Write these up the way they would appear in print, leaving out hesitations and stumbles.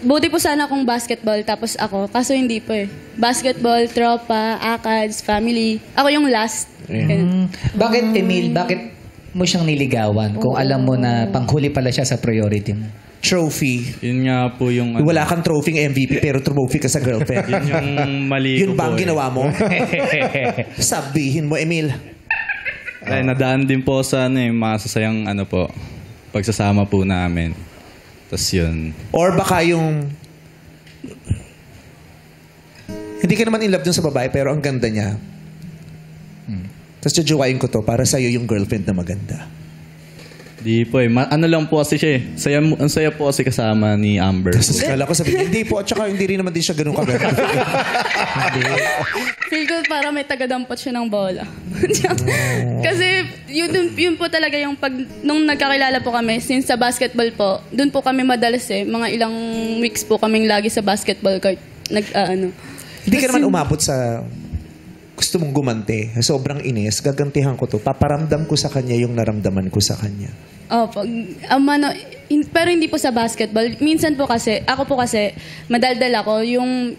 Buti po sana kung basketball tapos ako. Kaso hindi po eh. Basketball, tropa, ACADS, family. Ako yung last. Ganun. Bakit, Emil, bakit mo siyang niligawan kung alam mo na panghuli pala siya sa priority mo? Trophy. Yun nga po yung... Wala kang trophy MVP pero trophy ka sa girlfriend. Yun yung mali Yun ko ba ang po ginawa mo? Sabihin mo, Emil. Ay, nadaan din po sa masasayang po, pagsasama po namin. Tapos yun. Or baka yung... Hindi ka naman in love dun sa babae pero ang ganda niya. Tapos jajuwain ko to para sa'yo yung girlfriend na maganda. Di po ano lang po kasi siya eh. Ang saya po kasi kasama ni Amber. Tapos kala ko sabihin, hindi po. At saka hindi rin naman din siya ganun kaganda. Feel ko para may tagadampot siya ng bola. Kasi yun po talaga yung nung nagkakilala po kami, since sa basketball po, dun po kami madalas eh. Mga ilang weeks po kaming lagi sa basketball court. Hindi ka naman umabot sa gusto mong gumante. Sobrang inis. Gagantihan ko to. Paparamdam ko sa kanya yung naramdaman ko sa kanya. Opo. Pero hindi po sa basketball. Minsan po kasi, ako po kasi, madaldal ako. Yung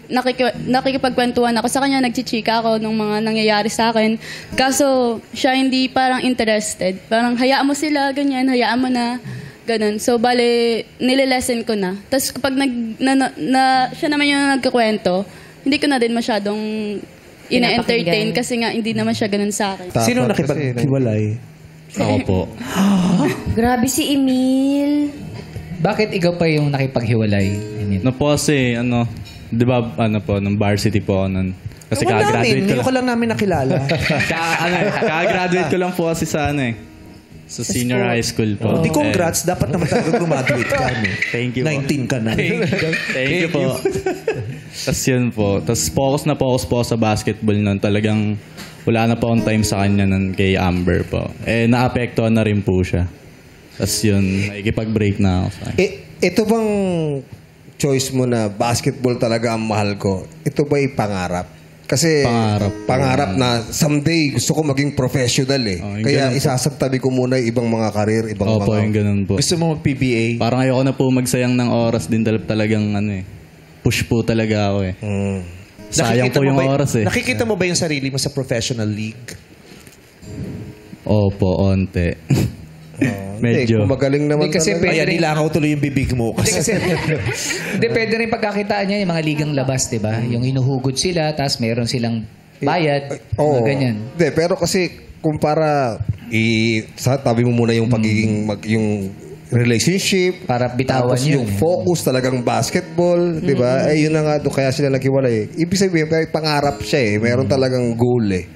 nakikipagkwentuhan ako sa kanya, nagchichika ako ng mga nangyayari sa akin. Kaso, siya hindi parang interested. Parang hayaan mo sila, ganyan, hayaan mo na. Ganun. So, bale, nililesen ko na. Tapos kapag siya naman yung nagkakwento, hindi ko na din masyadong ina-entertain kasi nga hindi naman siya ganun sa akin. Sino nakipaghiwalay? Ako po. Grabe si Emil. Bakit ikaw pa yung nakipaghiwalay, Emil? Po kasi, di ba, nung varsity po ako nun. Kasi ka-graduate ko Ngayon ko lang namin nakilala. ka-graduate ko lang po kasi sa sa senior high school po. Hindi congrats. Dapat naman talaga graduate ka. Thank you po. 19 ka na. Thank you po. Tapos yun po. Tapos focus po sa basketball nun. Talagang wala na po akong time sa kanya nun kay Amber po. Naapektuhan na rin po siya. Tapos yun, nakikipag-break na ako sa kanya. Ito bang choice mo na basketball talaga ang mahal ko? Ito ba'y pangarap? Kasi pangarap na someday gusto ko maging professional eh. Kaya isasagtabi ko muna yung ibang mga karir, ibang Opo, yung ganun po. Gusto mo mag-PBA? Parang ayoko na po magsayang ng oras din talagang push po talaga ako eh. Sayang po yung oras eh. Nakikita mo ba yung sarili mo sa professional league? Opo, onte. Medyo. Kung magaling naman Kasi talaga. Ayan, nilakaw tuloy yung bibig mo. Kasi Depende rin pagkakitaan niya yung mga ligang labas, di ba? Yung hinuhugod sila, tapos meron silang bayad, mga ganyan. Hindi, pero kasi kung para tabi mo muna yung pagiging yung relationship Para bitawan tapos yun. yung focus talagang basketball, di ba? Yun na nga doon kaya sila naghiwalay. Ibig sabihin, kahit pangarap siya eh. Meron talagang goal eh.